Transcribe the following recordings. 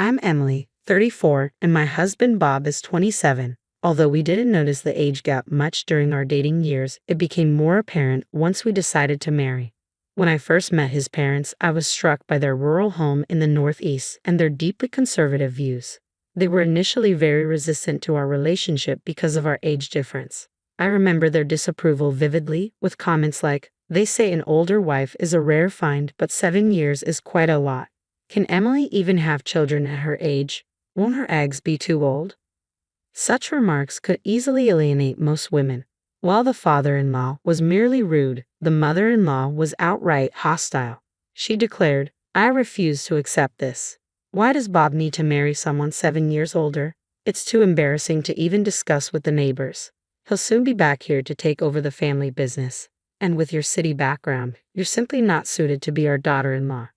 I'm Emily, 34, and my husband Bob is 27. Although we didn't notice the age gap much during our dating years, it became more apparent once we decided to marry. When I first met his parents, I was struck by their rural home in the Northeast and their deeply conservative views. They were initially very resistant to our relationship because of our age difference. I remember their disapproval vividly, with comments like, "They say an older wife is a rare find, but 7 years is quite a lot. Can Emily even have children at her age? Won't her eggs be too old?" Such remarks could easily alienate most women. While the father-in-law was merely rude, the mother-in-law was outright hostile. She declared, "I refuse to accept this. Why does Bob need to marry someone 7 years older? It's too embarrassing to even discuss with the neighbors. He'll soon be back here to take over the family business. And with your city background, you're simply not suited to be our daughter-in-law."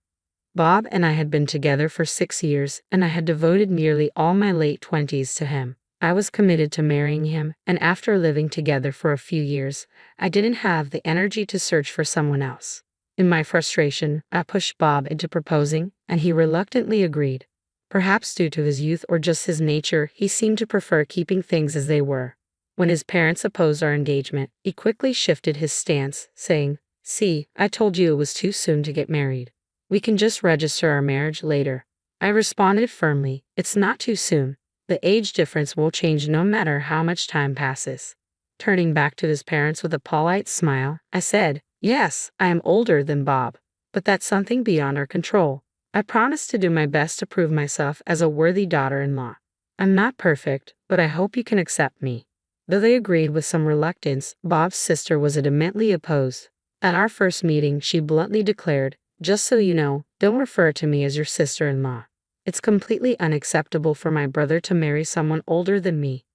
Bob and I had been together for 6 years, and I had devoted nearly all my late 20s to him. I was committed to marrying him, and after living together for a few years, I didn't have the energy to search for someone else. In my frustration, I pushed Bob into proposing, and he reluctantly agreed. Perhaps due to his youth or just his nature, he seemed to prefer keeping things as they were. When his parents opposed our engagement, he quickly shifted his stance, saying, "See, I told you it was too soon to get married. We can just register our marriage later." I responded firmly, "It's not too soon. The age difference will change no matter how much time passes." Turning back to his parents with a polite smile, I said, "Yes, I am older than Bob, but that's something beyond our control. I promise to do my best to prove myself as a worthy daughter-in-law. I'm not perfect, but I hope you can accept me." Though they agreed with some reluctance, Bob's sister was adamantly opposed. At our first meeting, she bluntly declared, "Just so you know, don't refer to me as your sister-in-law. It's completely unacceptable for my brother to marry someone older than me."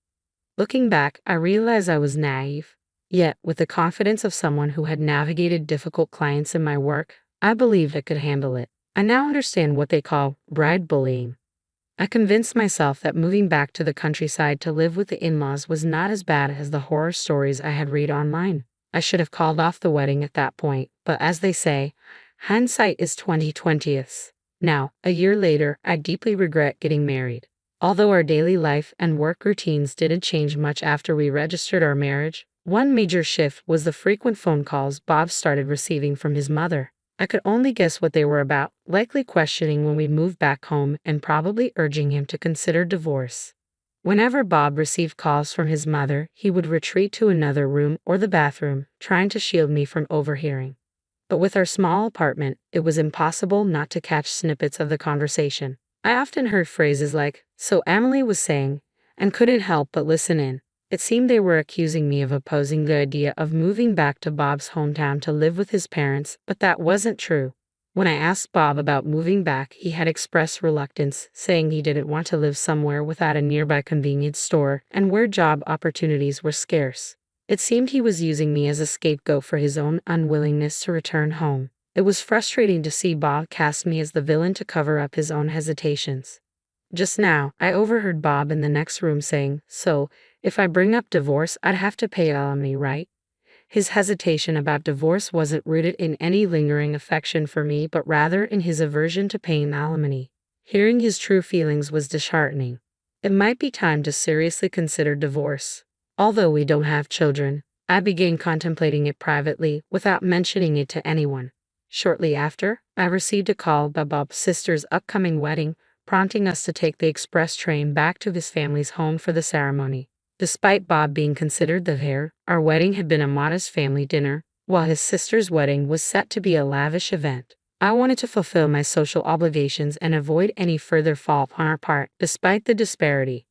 Looking back, I realized I was naive. Yet, with the confidence of someone who had navigated difficult clients in my work, I believed I could handle it. I now understand what they call bride bullying. I convinced myself that moving back to the countryside to live with the in-laws was not as bad as the horror stories I had read online. I should have called off the wedding at that point, but as they say, hindsight is 20/20. Now, a year later, I deeply regret getting married. Although our daily life and work routines didn't change much after we registered our marriage, one major shift was the frequent phone calls Bob started receiving from his mother. I could only guess what they were about, likely questioning when we moved back home and probably urging him to consider divorce. Whenever Bob received calls from his mother, he would retreat to another room or the bathroom, trying to shield me from overhearing. But with our small apartment, it was impossible not to catch snippets of the conversation. I often heard phrases like, "So Emily was saying," and couldn't help but listen in. It seemed they were accusing me of opposing the idea of moving back to Bob's hometown to live with his parents, but that wasn't true. When I asked Bob about moving back, he had expressed reluctance, saying he didn't want to live somewhere without a nearby convenience store and where job opportunities were scarce. It seemed he was using me as a scapegoat for his own unwillingness to return home. It was frustrating to see Bob cast me as the villain to cover up his own hesitations. Just now, I overheard Bob in the next room saying, "So, if I bring up divorce, I'd have to pay alimony, right?" His hesitation about divorce wasn't rooted in any lingering affection for me, but rather in his aversion to paying alimony. Hearing his true feelings was disheartening. It might be time to seriously consider divorce. Although we don't have children, I began contemplating it privately without mentioning it to anyone. Shortly after, I received a call about Bob's sister's upcoming wedding, prompting us to take the express train back to his family's home for the ceremony. Despite Bob being considered the heir, our wedding had been a modest family dinner, while his sister's wedding was set to be a lavish event. I wanted to fulfill my social obligations and avoid any further fault on our part, despite the disparity.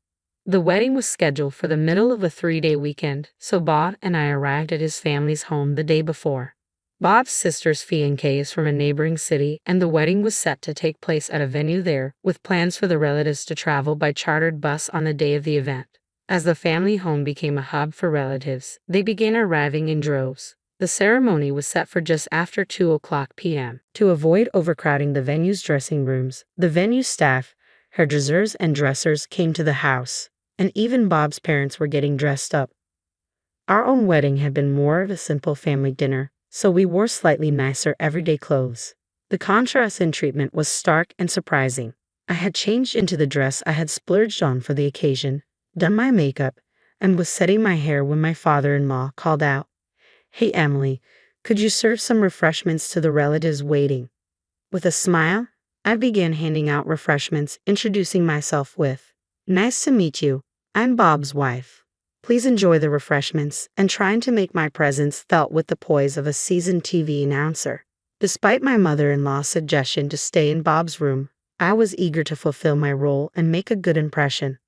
The wedding was scheduled for the middle of a 3-day weekend, so Bob and I arrived at his family's home the day before. Bob's sister's fiancé is from a neighboring city, and the wedding was set to take place at a venue there, with plans for the relatives to travel by chartered bus on the day of the event. As the family home became a hub for relatives, they began arriving in droves. The ceremony was set for just after 2:00 p.m. To avoid overcrowding the venue's dressing rooms, the venue staff, hairdressers and dressers came to the house, and even Bob's parents were getting dressed up. Our own wedding had been more of a simple family dinner, so we wore slightly nicer everyday clothes. The contrast in treatment was stark and surprising. I had changed into the dress I had splurged on for the occasion, done my makeup, and was setting my hair when my father-in-law called out, "Hey Emily, could you serve some refreshments to the relatives waiting?" With a smile, I began handing out refreshments, introducing myself with, "Nice to meet you. I'm Bob's wife. Please enjoy the refreshments," and trying to make my presence felt with the poise of a seasoned TV announcer. Despite my mother-in-law's suggestion to stay in Bob's room, I was eager to fulfill my role and make a good impression.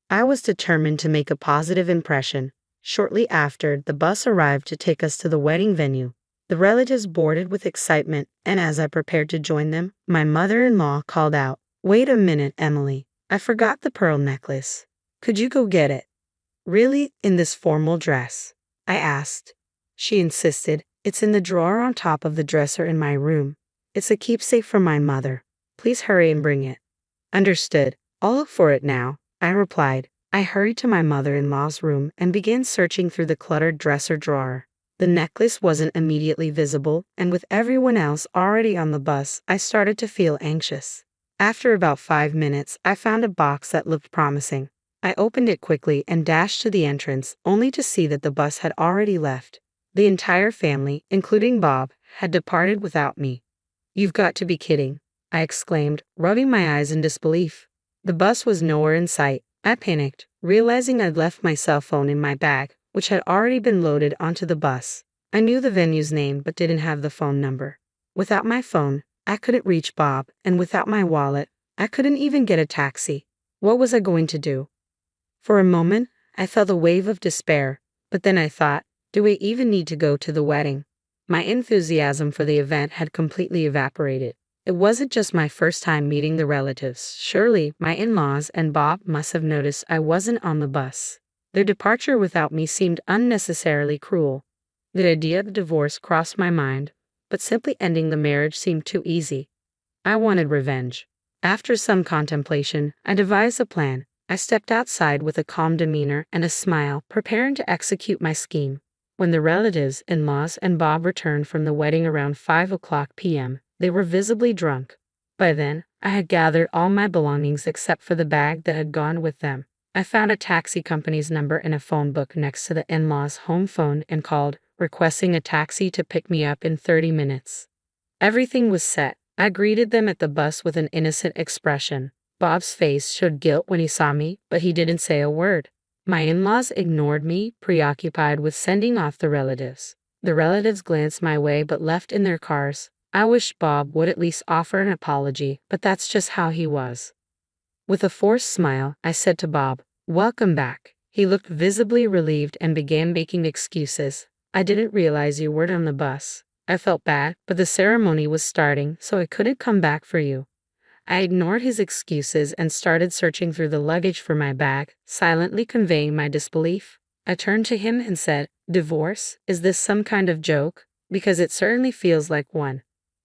I was determined to make a positive impression. Shortly after, the bus arrived to take us to the wedding venue. The relatives boarded with excitement, and as I prepared to join them, my mother-in-law called out, "Wait a minute, Emily. I forgot the pearl necklace. Could you go get it?" "Really, in this formal dress?" I asked. She insisted, "It's in the drawer on top of the dresser in my room. It's a keepsake from my mother. Please hurry and bring it." "Understood. I'll look for it now," I replied. I hurried to my mother-in-law's room and began searching through the cluttered dresser drawer. The necklace wasn't immediately visible, and with everyone else already on the bus, I started to feel anxious. After about 5 minutes, I found a box that looked promising. I opened it quickly and dashed to the entrance, only to see that the bus had already left. The entire family, including Bob, had departed without me. "You've got to be kidding," I exclaimed, rubbing my eyes in disbelief. The bus was nowhere in sight. I panicked, realizing I'd left my cell phone in my bag, which had already been loaded onto the bus. I knew the venue's name but didn't have the phone number. Without my phone, I couldn't reach Bob, and without my wallet, I couldn't even get a taxi. What was I going to do? For a moment, I felt a wave of despair, but then I thought, do we even need to go to the wedding? My enthusiasm for the event had completely evaporated. It wasn't just my first time meeting the relatives. Surely, my in-laws and Bob must have noticed I wasn't on the bus. Their departure without me seemed unnecessarily cruel. The idea of divorce crossed my mind, but simply ending the marriage seemed too easy. I wanted revenge. After some contemplation, I devised a plan. I stepped outside with a calm demeanor and a smile, preparing to execute my scheme. When the relatives, in-laws, and Bob returned from the wedding around 5 p.m., they were visibly drunk. By then, I had gathered all my belongings except for the bag that had gone with them. I found a taxi company's number in a phone book next to the in-laws' home phone and called, requesting a taxi to pick me up in 30 minutes. Everything was set. I greeted them at the bus with an innocent expression. Bob's face showed guilt when he saw me, but he didn't say a word. My in-laws ignored me, preoccupied with sending off the relatives. The relatives glanced my way but left in their cars. I wished Bob would at least offer an apology, but that's just how he was. With a forced smile, I said to Bob, "Welcome back." He looked visibly relieved and began making excuses. "I didn't realize you weren't on the bus." I felt bad, but the ceremony was starting, so I couldn't come back for you. I ignored his excuses and started searching through the luggage for my bag, silently conveying my disbelief. I turned to him and said, "Divorce? Is this some kind of joke? Because it certainly feels like one."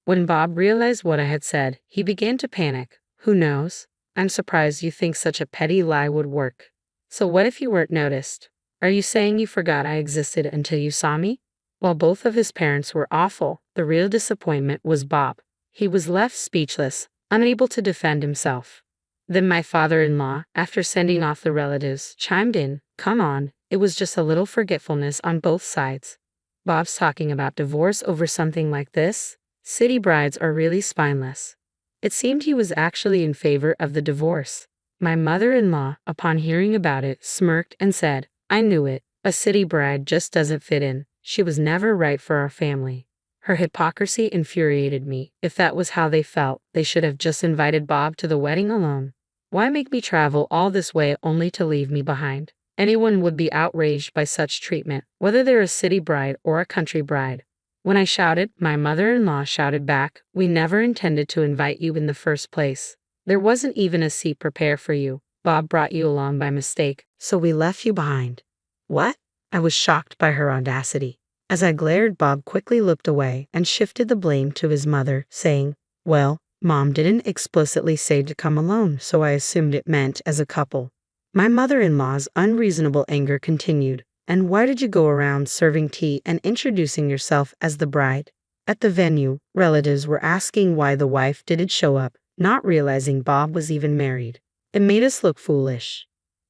When Bob realized what I had said, he began to panic. "Who knows? I'm surprised you think such a petty lie would work. So what if you weren't noticed? Are you saying you forgot I existed until you saw me?" While both of his parents were awful, the real disappointment was Bob. He was left speechless, unable to defend himself. Then my father-in-law, after sending off the relatives, chimed in, "Come on, it was just a little forgetfulness on both sides." Bob's talking about divorce over something like this? City brides are really spineless. It seemed he was actually in favor of the divorce. My mother-in-law, upon hearing about it, smirked and said, "I knew it. A city bride just doesn't fit in. She was never right for our family." Her hypocrisy infuriated me. If that was how they felt, they should have just invited Bob to the wedding alone. Why make me travel all this way only to leave me behind? Anyone would be outraged by such treatment, whether they're a city bride or a country bride. When I shouted, my mother-in-law shouted back, "We never intended to invite you in the first place. There wasn't even a seat prepared for you. Bob brought you along by mistake, so we left you behind." What? I was shocked by her audacity. As I glared, Bob quickly looked away and shifted the blame to his mother, saying, "Well, Mom didn't explicitly say to come alone, so I assumed it meant as a couple." My mother-in-law's unreasonable anger continued. "And why did you go around serving tea and introducing yourself as the bride?" At the venue, relatives were asking why the wife didn't show up. not realizing Bob was even married. It made us look foolish.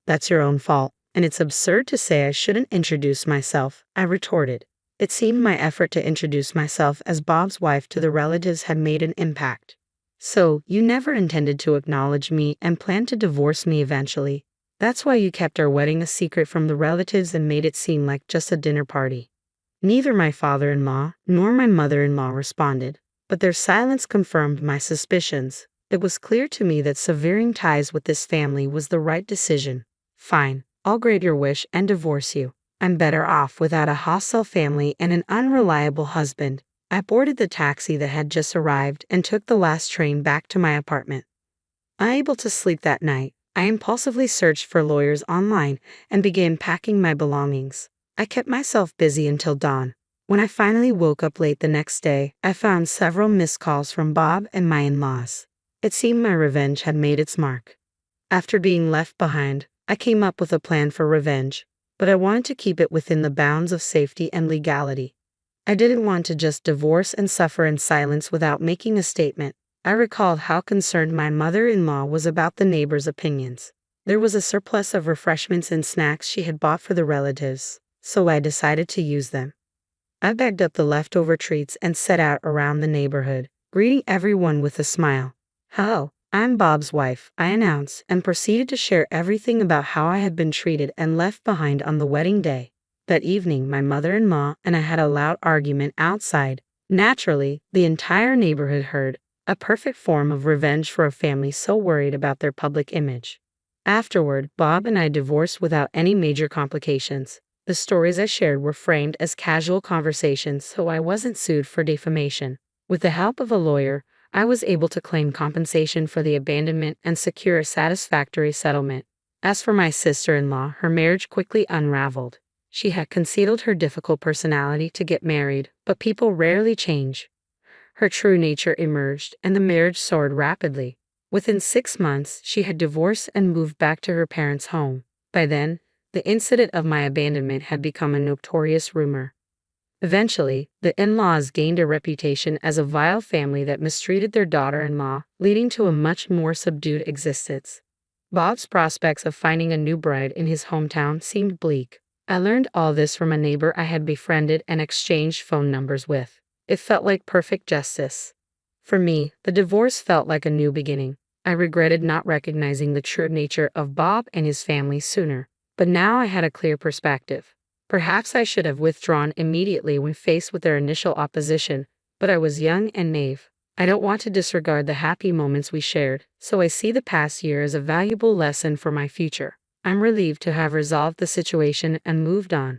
That's your own fault, and it's absurd to say I shouldn't introduce myself, I retorted. It seemed my effort to introduce myself as Bob's wife to the relatives had made an impact. So, you never intended to acknowledge me and planned to divorce me eventually. That's why you kept our wedding a secret from the relatives and made it seem like just a dinner party. Neither my father-in-law nor my mother-in-law responded, but their silence confirmed my suspicions. It was clear to me that severing ties with this family was the right decision. Fine, I'll grant your wish and divorce you. I'm better off without a hostile family and an unreliable husband. I boarded the taxi that had just arrived and took the last train back to my apartment. Unable to sleep that night, I impulsively searched for lawyers online and began packing my belongings. I kept myself busy until dawn. When I finally woke up late the next day, I found several missed calls from Bob and my in-laws. It seemed my revenge had made its mark. After being left behind, I came up with a plan for revenge, but I wanted to keep it within the bounds of safety and legality. I didn't want to just divorce and suffer in silence without making a statement. I recalled how concerned my mother-in-law was about the neighbors' opinions. There was a surplus of refreshments and snacks she had bought for the relatives, so I decided to use them. I bagged up the leftover treats and set out around the neighborhood, greeting everyone with a smile. "Hello, I'm Bob's wife," I announced, and proceeded to share everything about how I had been treated and left behind on the wedding day. That evening, my mother-in-law and I had a loud argument outside. Naturally, the entire neighborhood heard, a perfect form of revenge for a family so worried about their public image. Afterward, Bob and I divorced without any major complications. The stories I shared were framed as casual conversations, so I wasn't sued for defamation. With the help of a lawyer, I was able to claim compensation for the abandonment and secure a satisfactory settlement. As for my sister-in-law, her marriage quickly unraveled. She had concealed her difficult personality to get married, but people rarely change. Her true nature emerged, and the marriage soared rapidly. Within 6 months, she had divorced and moved back to her parents' home. By then, the incident of my abandonment had become a notorious rumor. Eventually, the in-laws gained a reputation as a vile family that mistreated their daughter-in-law, leading to a much more subdued existence. Bob's prospects of finding a new bride in his hometown seemed bleak. I learned all this from a neighbor I had befriended and exchanged phone numbers with. It felt like perfect justice. For me, the divorce felt like a new beginning. I regretted not recognizing the true nature of Bob and his family sooner, but now I had a clear perspective. Perhaps I should have withdrawn immediately when faced with their initial opposition, but I was young and naive. I don't want to disregard the happy moments we shared, so I see the past year as a valuable lesson for my future. I'm relieved to have resolved the situation and moved on.